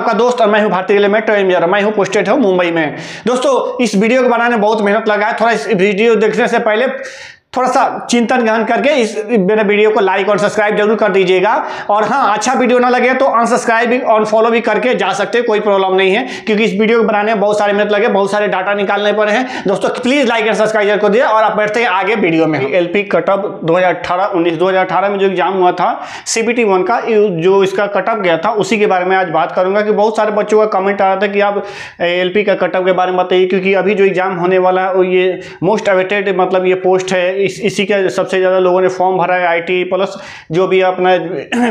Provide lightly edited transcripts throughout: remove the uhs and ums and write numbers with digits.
आपका दोस्त और मैं हूं भारतीय रेलवे में ट्रेन में मैं हूं पोस्टेड हूं मुंबई में। दोस्तों इस वीडियो को बनाने में बहुत मेहनत लगा है। थोड़ा इस वीडियो देखने से पहले थोड़ा सा चिंतन गहन करके इस मेरे वीडियो को लाइक और सब्सक्राइब जरूर कर दीजिएगा। और हाँ, अच्छा वीडियो ना लगे तो अनसब्सक्राइब और फॉलो भी करके जा सकते हैं, कोई प्रॉब्लम नहीं है, क्योंकि इस वीडियो को बनाने में बहुत सारे मेहनत लगे, बहुत सारे डाटा निकालने पड़े हैं। दोस्तों प्लीज लाइक और सब्सक्राइब कर दिया और आप बैठते हैं आगे वीडियो में। एलपी कटअप 2018 में जो एग्जाम हुआ था CBT 1 का, जो इसका कटअप गया था उसी के बारे में आज बात करूंगा। कि बहुत सारे बच्चों का कमेंट आ रहा था कि आप LP का कटअप के बारे में बताइए, क्योंकि अभी जो एग्जाम होने वाला है वो ये मोस्ट अवेटेड मतलब ये पोस्ट है, इसी का सबसे ज़्यादा लोगों ने फॉर्म भरा है। IT प्लस जो भी अपना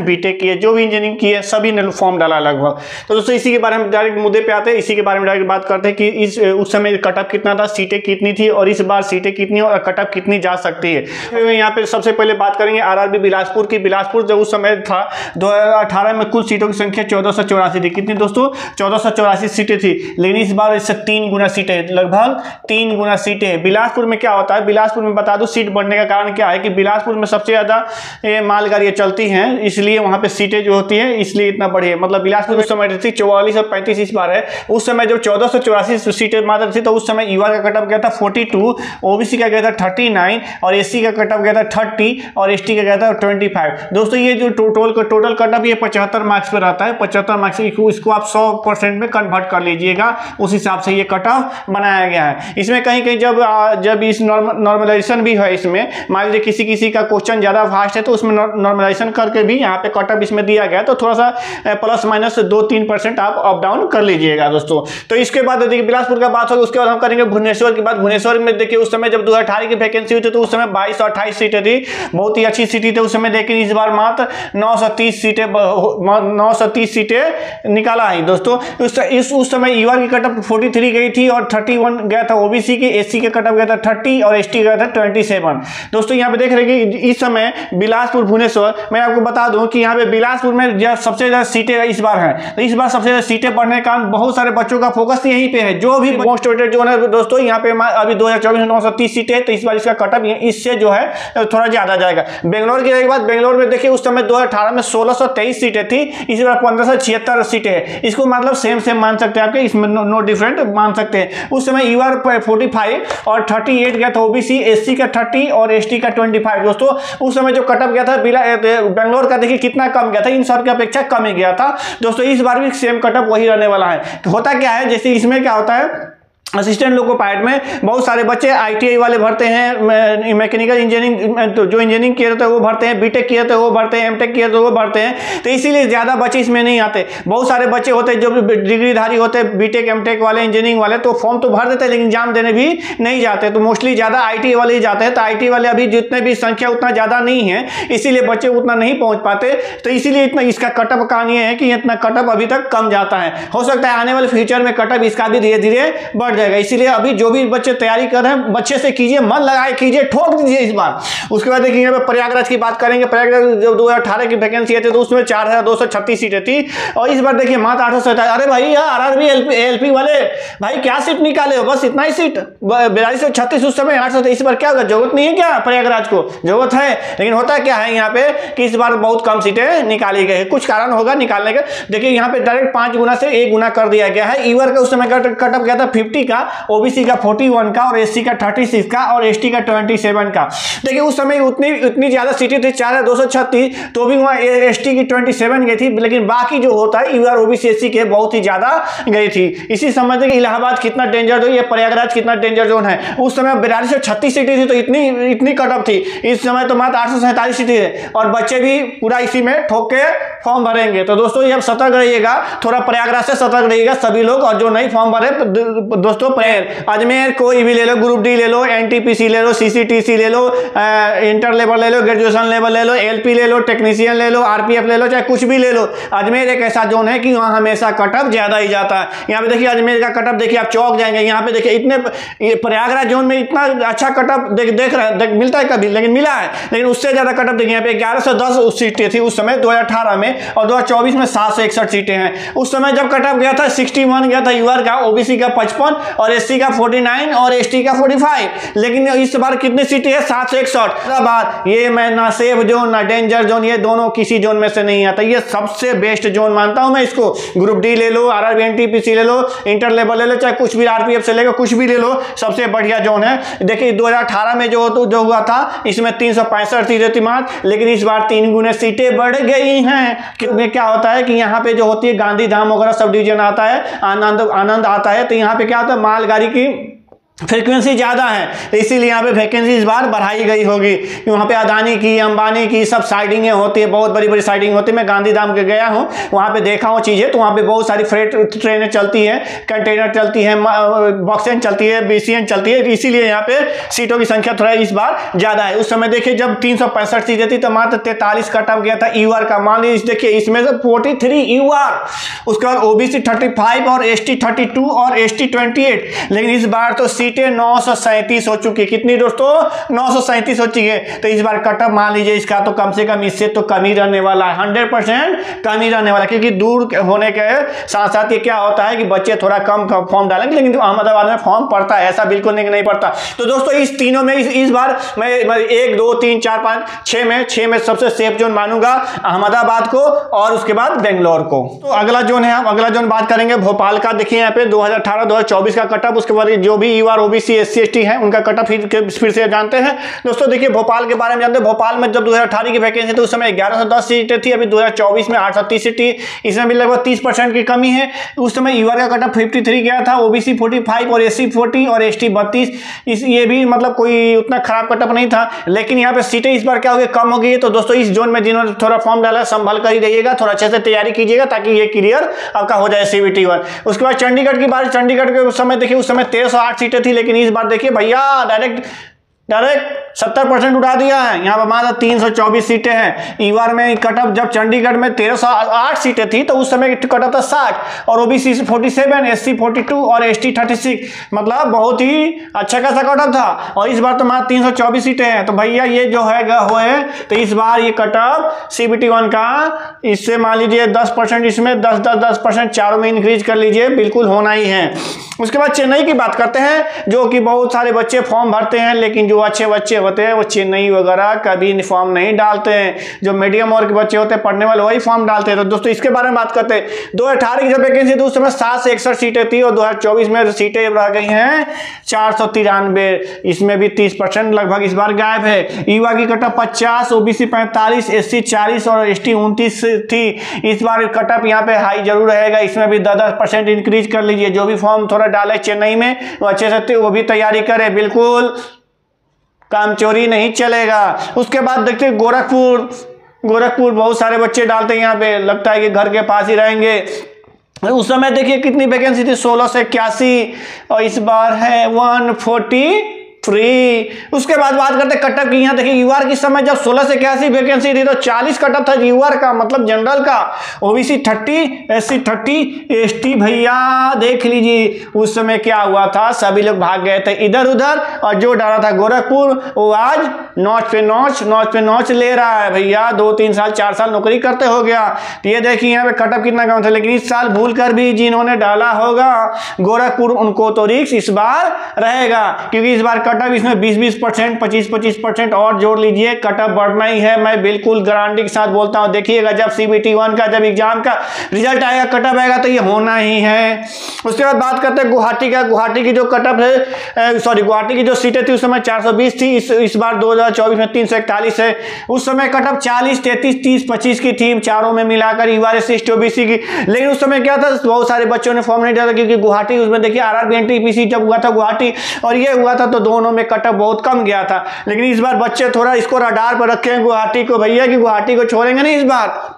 BTech किए, जो भी इंजीनियरिंग किए, सभी ने फॉर्म डाला लगभग। तो दोस्तों इसी के बारे में डायरेक्ट मुद्दे पे आते हैं, इसी के बारे में डायरेक्ट बात करते हैं कि उस समय कटअप कितना था, सीटें कितनी थी और इस बार सीटें कितनी और कटअप कितनी जा सकती है। तो यहाँ पे सबसे पहले बात करेंगे RRB बिलासपुर की। बिलासपुर जब उस समय था 2018 में कुल सीटों की संख्या 1484 थी। कितनी दोस्तों? 1484 सीटें थी, लेकिन इस बार इससे 3 गुना सीटें, लगभग 3 गुना सीटें। बिलासपुर में क्या होता है, बिलासपुर में बता दो सीट बढ़ने का कारण क्या है कि बिलासपुर में सबसे ज्यादा मालगाड़ियां चलती हैं, इसलिए वहां पे सीटें जो होती हैं इसलिए इतना बढ़ी है। मतलब बिलासपुर उस समय थी 44 और 35 इस बार है। उस समय जब 1484 सीटें मात्र थी तो उस समय युवा का कटअप गया था 42, OBC का गया था 39 और SC का कटअप गया था 30 और ST का गया था 25। दोस्तों ये जो टोटल कटअप ये 75 मार्क्स पे रहता है। 75 मार्क्स इसको आप 100% में कन्वर्ट कर लीजिएगा, उस हिसाब से ये कटअप बनाया गया है। इसमें कहीं कहीं जब इस नॉर्मलाइजेशन भी है, इसमें मान लीजिए किसी का क्वेश्चन ज्यादा फास्ट है तो उसमें नॉर्मलाइजेशन करके भी यहाँ पे कटअप इसमें दिया गया, तो थोड़ा सा प्लस माइनस 2-3% आप अप डाउन कर लीजिएगा दोस्तों। तो इसके बाद देखिए बिलासपुर का बात होगी, उसके बाद हम करेंगे भुवनेश्वर की बात। भुवनेश्वर में देखिए उस समय जब 2018 की वैकेंसी हुई थी तो उस समय 22 और 28 सीटें थी, बहुत ही अच्छी सीटें थी उस समय, लेकिन इस बार मात्र 930 सीटें निकाला है दोस्तों। उस समय युवा की कटअप 43 गई थी और 31 गया था OBC की, SC का कटअप गया था 30 और ST गया था 27। दोस्तों यहाँ पे देख रहे हैं कि इस समय बिलासपुर भुवनेश्वर, मैं आपको बता दूं कि यहाँ पे बिलासपुर में सबसे ज्यादा सीटें इस बार हैं, तो इस बार सबसे ज्यादा सीटें बढ़ने के कारण बहुत सारे बच्चों का फोकस यहीं पे है। जो भी मोस्ट वेटेड जो है दोस्तों, यहाँ पे अभी 2024 में 930 सीटें है, तो इस बार इसका कटअप इससे जो है थोड़ा ज्यादा जाएगा। बेंगलोर की बात, बेंगलोर में देखिए उस समय 2018 में 1623 सीटें थी, इस बार 1576 सीटें है। इसको मतलब सेम मान सकते हैं आपके, इसमें नो डिफरेंट मान सकते हैं। उस समय UR 45 और 38 गया था OBC, SC का 30 और ST का 25। दोस्तों उस समय जो कटअप गया था बेंगलोर का देखिए कितना कम गया था, इन सब की अपेक्षा कम ही गया था दोस्तों। इस बार भी सेम कटअप वही रहने वाला है। तो होता क्या है, जैसे इसमें क्या होता है, असिस्टेंट लोको पायलट में बहुत सारे बच्चे ITI वाले भरते हैं, मैकेनिकल इंजीनियरिंग तो जो इंजीनियरिंग किए रहते हैं वो भरते हैं, BTech किए रहते हैं वो भरते हैं, MTech किए रहते हैं वो भरते हैं, तो इसीलिए ज़्यादा बच्चे इसमें नहीं आते। बहुत सारे बच्चे होते हैं जो डिग्रीधारी होते हैं, BTech MTech वाले, इंजीनियरिंग वाले, तो फॉर्म तो भर देते हैं लेकिन एग्जाम देने भी नहीं जाते, तो मोस्टली ज़्यादा ITI वाले ही जाते हैं। तो ITI वाले अभी जितने भी संख्या उतना ज़्यादा नहीं है, इसीलिए बच्चे उतना नहीं पहुँच पाते, तो इसीलिए इतना इसका कटअप कारण ये है कि इतना कटअप अभी तक कम जाता है। हो सकता है आने वाले फ्यूचर में कटअप इसका भी धीरे धीरे बढ़ जाएगा। इसीलिए अभी जो भी बच्चे तैयारी कर रहे हैं, बच्चे से कीजिए, मन लगाए कीजिए, ठोक दीजिए इस बार। उसके बाद देखिए प्रयागराज की बात करेंगे। प्रयागराज जब 2018 की वैकेंसी आई थी तो उसमें 4236 सीटें थी और इस बार देखिए मात्र 847। अरे भाई यार RRB LP वाले भाई क्या सीट निकाले हो, बस इतना ही सीट, 4236 उस समय 800। इस बार क्या होगा, जरूरत नहीं है क्या प्रयागराज को? जरूरत है, लेकिन होता क्या है यहाँ पे कि इस बार बहुत कम सीटें निकाली गई है, कुछ कारण होगा निकालने का। देखिए यहाँ पे डायरेक्ट 5 गुना से 1 गुना कर दिया गया है। ईवर का उस समय कटअप गया था 50 का, OBC का 41 का और SC का 36 का और ST का 27 का। देखिए उस समय उतनी ज्यादा सीटें थी 4236, तो भी वहाँ ST की 27 गई थी, लेकिन बाकी जो होता है UR OBC SC के बहुत ही ज्यादा गई थी। इसी समझते कि इलाहाबाद कितना डेंजर जोन, ये प्रयागराज कितना डेंजर जोन है। उस समय 4236 सीटें थी तो इतनी कटअप थी, इस समय तो मात्र 847 सीटें है और बच्चे भी पूरा इसी में ठोक के फॉर्म भरेंगे। तो दोस्तों ये सतर्क रहिएगा, थोड़ा प्रयागराज से सतर्क रहिएगा सभी लोग, और जो नहीं फॉर्म भरे दोस्तों अजमेर कोई भी ले लो, ग्रुप डी ले लो, NTPC ले लो, CCTC ले लो, इंटर लेवल ले लो, ग्रेजुएशन लेवल ले लो, LP ले लो, टेक्नीशियन ले लो, RPF ले लो, चाहे कुछ भी ले लो। अजमेर एक ऐसा जोन है कि वहाँ हमेशा कटअप ज्यादा ही जाता है। यहाँ पे देखिए अजमेर का कटअप देखिए आप चौक जाएंगे। यहाँ पे देखिए इतने प्रयागराज जोन में इतना अच्छा कटअप देख रहे हैं, मिलता है कभी, लेकिन मिला है, लेकिन उससे ज्यादा कटअप देखिए यहाँ पे 1110 सीटें थी उस समय 2018 में, और 2024 में 761 सीटें हैं। उस समय जब कटअप गया था 61 गया था UR का, OBC का 55 और एससी का 49 और एसटी का 45। लेकिन इस बार कितनी सीटें है? 761। ये मैं ना सेफ जोन ना डेंजर जोन, ये दोनों किसी जोन में से नहीं आता। ये सबसे बेस्ट जोन मानता हूं मैं इसको। ग्रुप डी ले लो, आरआरबी एनटीपीसी ले लो, इंटर लेवल ले लो, चाहे कुछ भी आरपीएफ से लेकर कुछ भी ले लो, सबसे बढ़िया जोन है। देखिए 2018 में जो हुआ था इसमें 365 सीटें थी मात्र, लेकिन इस बार 3 गुने सीटें बढ़ गई हैं। कितने क्या होता है कि यहाँ पे जो होती है गांधी धाम वगैरह सब डिवीजन आता है, आनंद आता है, तो यहाँ पे क्या होता है मालगाड़ी की फ्रीक्वेंसी ज़्यादा है, तो इसीलिए यहाँ पे वैकेंसी इस बार बढ़ाई गई होगी। वहाँ पे अदानी की, अंबानी की सब साइडिंगें होती है, बहुत बड़ी बड़ी साइडिंग होती है। मैं गांधीधाम के गया हूँ, वहाँ पे देखा हूँ चीज़ें, तो वहाँ पे बहुत सारी फ्रेट ट्रेनें चलती हैं, कंटेनर चलती हैं, बॉक्सें चलती है, बीसीएन चलती है, इसीलिए यहाँ पे सीटों की संख्या थोड़ा इस बार ज़्यादा है। उस समय देखिए जब 365 सीटें थी तो मात्र 43 कट ऑफ गया था यूआर का। मान लीजिए देखिए इसमें से 43 यूआर, उसके बाद ओबीसी 35 और एसटी 32 और एसटी 28। लेकिन इस बार तो सीटें 937 हो चुकी है। कितनी दोस्तों? 937 हो चुकी है। तो इस बार कटअप मान लीजिए इसका तो कम से कम इससे तो कम ही रहने वाला है, 100% कम ही रहने वाला है, क्योंकि दूर होने के साथ साथ ये क्या होता है कि बच्चे थोड़ा कम फॉर्म डालेंगे, लेकिन अहमदाबाद में फॉर्म पड़ता है, ऐसा बिल्कुल नहीं पड़ता। तो दोस्तों इस तीनों में इस बार मैं 1 2 3 4 5 6 में सबसे सेफ जोन मानूंगा अहमदाबाद को, और उसके बाद बेंगलोर को। तो अगला जोन है, हम अगला जोन बात करेंगे भोपाल का। देखिए यहाँ पे 2018-2024 का कटअप, उसके बाद जो भी यूआर ओबीसी एससी एसटी है उनका कटअप फिर से जानते हैं। दोस्तों देखिए भोपाल के बारे में जानते हैं। भोपाल में जब 2018 की वैकेंसी थी उस समय 1110 सीटें थी, अभी 2024 में 830 सीटें, इसमें भी लगभग 30% की कमी है। उस समय यूआर का कटअप 53 गया था, ओबीसी 45 और एससी 40 और एसटी 32। ये भी मतलब कोई उतना खराब कटअप नहीं था, लेकिन यहाँ पे सीटें इस बार क्या हो गई, कम हो गई है। तो दोस्तों इस जोन में जिन्होंने थोड़ा फॉर्म डाला संभल कर ही रहिएगा, थोड़ा अच्छे से तैयारी कीजिएगा ताकि ये क्लियर आपका हो जाए CBT 1। उसके बाद चंडीगढ़ की बात, चंडीगढ़ के समय देखिए उस समय 1308 सीटें थी, लेकिन इस बार देखिए भैया डायरेक्ट 70% उठा दिया है। यहाँ पर मात्र 324 सीटें हैं। ईवार में कटअप जब चंडीगढ़ में 1308 सीटें थी तो उस समय कटअप था 60 और ओबीसी 47, एससी 42 और एसटी 36, मतलब बहुत ही अच्छा खासा कटअप था। और इस बार तो मात्र 324 सीटें हैं। तो भैया ये जो है तो इस बार ये कटअप CBT 1 का इससे मान लीजिए 10%, इसमें 10% चारों में इंक्रीज कर लीजिए, बिल्कुल होना ही है। उसके बाद चेन्नई की बात करते हैं, जो कि बहुत सारे बच्चे फॉर्म भरते हैं, लेकिन जो अच्छे बच्चे होते हैं वो चेन्नई वगैरह कभी फॉर्म नहीं डालते हैं। जो मीडियम वर्ग के बच्चे होते हैं पढ़ने वाले वही फॉर्म डालते हैं। तो दोस्तों इसके बारे में बात करते हैं। 2018 की जब वैकेंसी थी उस समय 761 सीटें थी और 2024 में सीटें रह गई हैं 493, इसमें भी 30% लगभग इस बार गायब है। युवा की कटअप 50, ओबीसी 45, एससी 40 और एसटी 29 थी। इस बार कटअप यहाँ पे हाई जरूर रहेगा, इसमें भी 10% इंक्रीज कर लीजिए। जो भी फॉर्म थोड़ा डाले चेन्नई में वो अच्छे से वो भी तैयारी करे, बिल्कुल काम चोरी नहीं चलेगा। उसके बाद देखते हैं गोरखपुर बहुत सारे बच्चे डालते हैं, यहाँ पे लगता है कि घर के पास ही रहेंगे। उस समय देखिए कितनी वैकेंसी थी, 16 से 81 और इस बार है 143। उसके बाद बात करते हैं कटअप की। यहाँ देखिए यूआर की समय जब 16 से 81 वैकेंसी थी तो 40 कटअप था यूआर का, मतलब जनरल का। ओबीसी 30, एससी 30, एसटी भैया देख लीजिए उस समय क्या हुआ था, सभी लोग भाग गए थे इधर उधर, और जो डाला था गोरखपुर वो आज नौच पे नौच ले रहा है भैया। 2 3 साल 4 साल नौकरी करते हो गया। तो ये देखिए यहाँ पे कटअप कितना कम था, लेकिन इस साल भूल कर भी जिन्होंने डाला होगा गोरखपुर उनको तो रिस्क इस बार रहेगा, क्योंकि इस बार कटअप इसमें 20% 25% और जोड़ लीजिए, कटअप बढ़ना ही है। मैं बिल्कुल गारंटी के साथ बोलता हूं। देखिएगा जब CBT 1 का जब एग्जाम का रिजल्ट आएगा, कटअप आएगा तो ये होना ही है। उसके बाद बात करते हैं गुवाहाटी का। गुवाहाटी की जो कटअप है, गुवाहाटी की जो सीटें थी उस समय 420 थी, इस बार 2024 में 341 है। उस समय कटअप 40, 33, 30, 25 की थी, चारों में मिलाकर यूआर एससी ओबीसी की। लेकिन उस समय क्या था, बहुत सारे बच्चों ने फॉर्म नहीं डाला, क्योंकि गुवाहाटी उसमें देखिए आरआरबी एनटीपीसी जब हुआ था गुवाहाटी और ये हुआ था तो दोनों में कटअप बहुत कम गया था। लेकिन इस बार बच्चे थोड़ा इसको रडार पर रखे हैं गुवाहाटी को भैया, कि गुवाहाटी को छोड़ेंगे नहीं इस बार,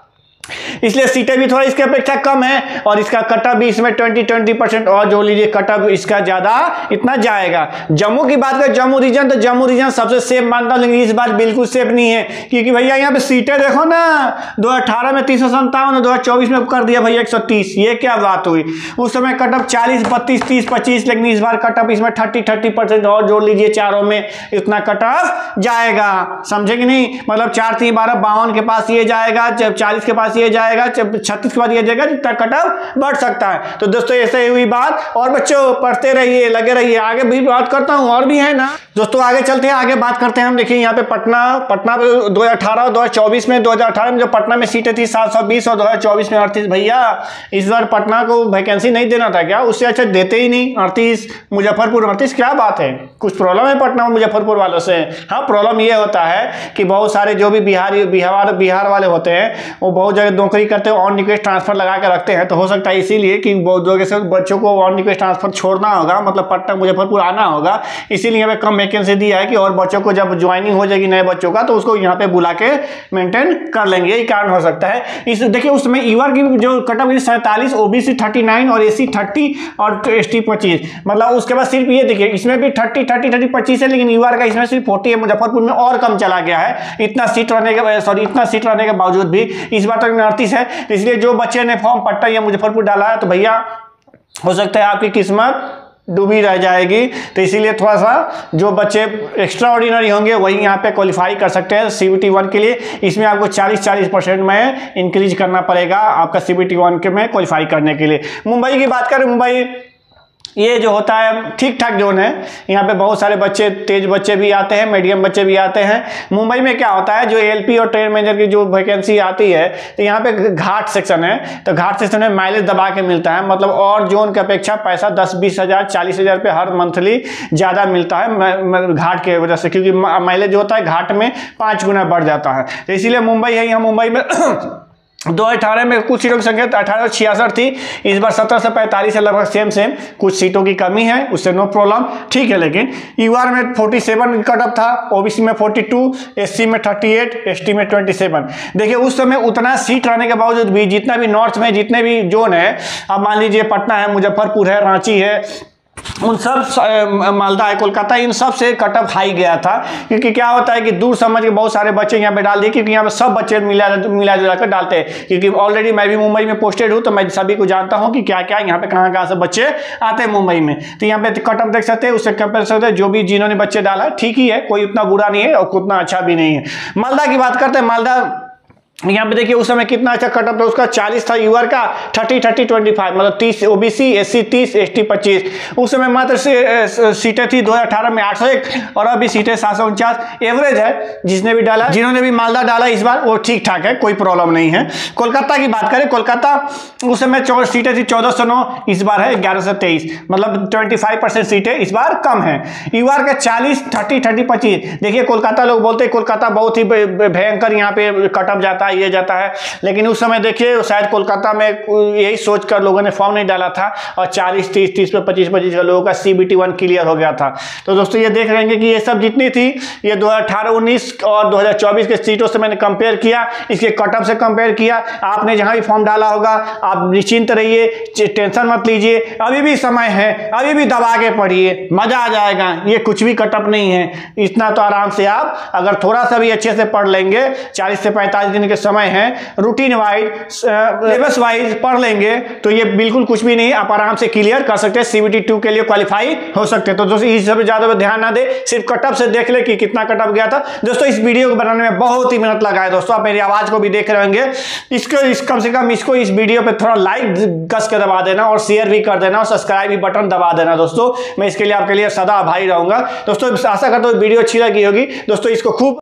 इसलिए सीटें भी थोड़ा इसके अपेक्षा कम है और इसका कटअप भी इसमें 20% और जोड़ लीजिए, कटअप इसका ज्यादा इतना जाएगा। जम्मू की बात करें, जम्मू रीजन, तो जम्मू रीजन सबसे सेफ मानता हूं, लेकिन इस बार बिल्कुल सेफ नहीं है, क्योंकि भैया यहाँ पे सीटें देखो ना, 2018 में 357 और 2024 में कर दिया भैया 130। ये क्या बात हुई। उस समय कटअप 40, 32, 30, 25, लेकिन इस बार कटअप इसमें 30% और जोड़ लीजिए, चारों में इतना कटअप जाएगा। समझे कि नहीं, मतलब 4 3 12 52 के पास ये जाएगा, जब 40 के पास पास ये जाएगा, 36 के बाद ये जाएगा, जितना कट ऑफ बढ़ सकता है। तो दोस्तों ऐसे हुई बात। और बच्चों पढ़ते रहिए, लगे रहिए, आगे भी बात करता हूँ और भी है ना दोस्तों। आगे चलते हैं, आगे बात करते हैं हम। देखिए यहाँ पे पटना 2018 2024 में, 2018 में जो पटना में सीटें थी 720 और 2024 में 38। भैया इस बार पटना को वैकेंसी नहीं देना था क्या? उससे अच्छा देते ही नहीं। 38 मुजफ्फरपुर 38, क्या बात है? कुछ प्रॉब्लम है पटना और मुजफ्फरपुर वालों से? हाँ, प्रॉब्लम ये होता है कि बहुत सारे जो भी बिहार वाले होते हैं वो बहुत जगह नौकरी करते हैं, ऑन रिक्वेस्ट ट्रांसफर लगा के रखते हैं। तो हो सकता है इसीलिए कि बहुत जगह से बच्चों को ऑन रिक्वेस्ट ट्रांसफर छोड़ना होगा, मतलब पटना मुजफ्फरपुर आना होगा, इसीलिए यहाँ पे कम वैकेंसी दिया है कि और बच्चों को जब ज्वाइनिंग हो जाएगी नए बच्चों का तो उसको यहाँ पे बुला के मेंटेन कर लेंगे, यही कारण हो सकता है। इस देखिए उस समय ईवर की जो कट ऑफ 47, ओबीसी 39 और एसी 30 और एसटी 25, मतलब उसके बाद सिर्फ ये देखिए इसमें भी 30 30 30 25 है, लेकिन ईवर का इसमें सिर्फ 40 है। मुजफ्फरपुर में और कम चला गया है, इतना सीट रहने के बावजूद भी इस बार तक 38 है। इसलिए जो बच्चे ने फॉर्म पटना या मुजफ्फरपुर डाला है तो भैया हो सकता है आपकी किस्मत डूबी रह जाएगी। तो इसीलिए थोड़ा सा जो बच्चे एक्स्ट्रा ऑर्डिनरी होंगे वही यहाँ पे क्वालिफाई कर सकते हैं CBT 1 के लिए। इसमें आपको 40% में इंक्रीज करना पड़ेगा आपका CBT 1 के में क्वालिफाई करने के लिए। मुंबई की बात करें, मुंबई ये जो होता है ठीक ठाक जोन है, यहाँ पे बहुत सारे बच्चे, तेज बच्चे भी आते हैं, मीडियम बच्चे भी आते हैं। मुंबई में क्या होता है, जो LP और ट्रेन मैनेजर की जो वैकेंसी आती है तो यहाँ पे घाट सेक्शन है, तो घाट सेक्शन में माइलेज दबा के मिलता है, मतलब और जोन की अपेक्षा पैसा 10-20 हज़ार 40 हज़ार रुपये हर मंथली ज़्यादा मिलता है घाट के वजह से, क्योंकि माइलेज जो होता है घाट में 5 गुना बढ़ जाता है। तो इसीलिए मुंबई है, यहाँ मुंबई में 2018 में कुछ सीटों की संख्या 18 और 66 थी, इस बार 17 से 45 है, लगभग सेम। कुछ सीटों की कमी है, उससे नो प्रॉब्लम, ठीक है। लेकिन ईआर में 47 कट ऑफ था, ओबीसी में 42, एससी में 38, एसटी में 27। देखिए उस समय उतना सीट रहने के बावजूद भी जितना भी नॉर्थ में जितने भी जोन है, अब मान लीजिए पटना है, मुजफ्फरपुर है, रांची है, उन सब, मालदा है, कोलकाता, इन सब से कट ऑफ हाई गया था। क्योंकि क्या होता है कि दूर समझ के बहुत सारे बच्चे यहाँ पे डाल दिए, क्योंकि यहाँ पे सब बच्चे मिला जुला कर डालते हैं। क्योंकि ऑलरेडी मैं भी मुंबई में पोस्टेड हूँ तो मैं सभी को जानता हूँ कि क्या क्या यहाँ पे कहाँ से बच्चे आते हैं मुंबई में। तो यहाँ पे कट ऑफ देख सकते हैं, उससे कंपेयर सकते हैं, जो भी जिन्होंने बच्चे डाला ठीक ही है, कोई उतना बुरा नहीं है और उतना अच्छा भी नहीं है। मालदा की बात करते हैं, मालदा यहाँ पे देखिए उस समय कितना अच्छा कट ऑफ था उसका, 40 था यूआर का, 30-30-25, मतलब 30 ओबीसी, एससी 30, एसटी 25। उस समय मात्र सीटें थी 2018 में 801 और अभी सीटें 749। एवरेज है, जिसने भी डाला, जिन्होंने भी मालदा डाला इस बार वो ठीक ठाक है, कोई प्रॉब्लम नहीं है। कोलकाता की बात करें, कोलकाता उस समय सीटें थी 1409, इस बार है 1123, मतलब 25% सीटें इस बार कम है। यूआर का 40, 30-30-25। देखिए कोलकाता लोग बोलते हैं कोलकाता बहुत ही भयंकर यहाँ पे कट ऑफ जाता है, ये जाता है, लेकिन उस समय देखिए शायद कोलकाता में यही सोचकर लोगों ने फॉर्म नहीं डाला था और 40-30 पे 25 का लोगों का CBT 1 क्लियर हो गया था। तो दोस्तों ये देख रहे हैं कि ये सब जितनी थी, ये 2018-19 और 2024 के सीटों से मैंने कंपेयर किया, इसके कट ऑफ से कंपेयर किया। आपने जहां भी फॉर्म डाला होगा आप निश्चिंत रहिए, टेंशन मत लीजिए, अभी भी समय है, अभी भी दबा के पढ़िए, मजा आ जाएगा। ये कुछ भी कट ऑफ नहीं है, इतना तो आराम से आप अगर थोड़ा सा भी अच्छे से पढ़ लेंगे, 40 से 45 दिन के समय है, रूटीन वाइज, सिलेबस वाइज पढ़ लेंगे तो ये बिल्कुल कुछ भी नहीं, आप आराम से क्लियर कर सकते हैं, CBT 2 के लिए क्वालिफाई हो सकते हैं। तो दोस्तों इस सब ज्यादा ध्यान ना दे, सिर्फ कट ऑफ से देख ले कि कितना कट ऑफ गया था। दोस्तों इस वीडियो को बनाने में बहुत ही मेहनत लगा है, दोस्तों आप मेरी आवाज को भी देख रहे होंगे, कम से कम इसको इस वीडियो पे थोड़ा लाइक कस के दबा देना और शेयर भी कर देना और सब्सक्राइब भी बटन दबा देना। दोस्तों मैं इसके लिए आपके लिए सदा आभारी रहूंगा। दोस्तों आशा करता हूँ वीडियो अच्छी लगी होगी। दोस्तों इसको खूब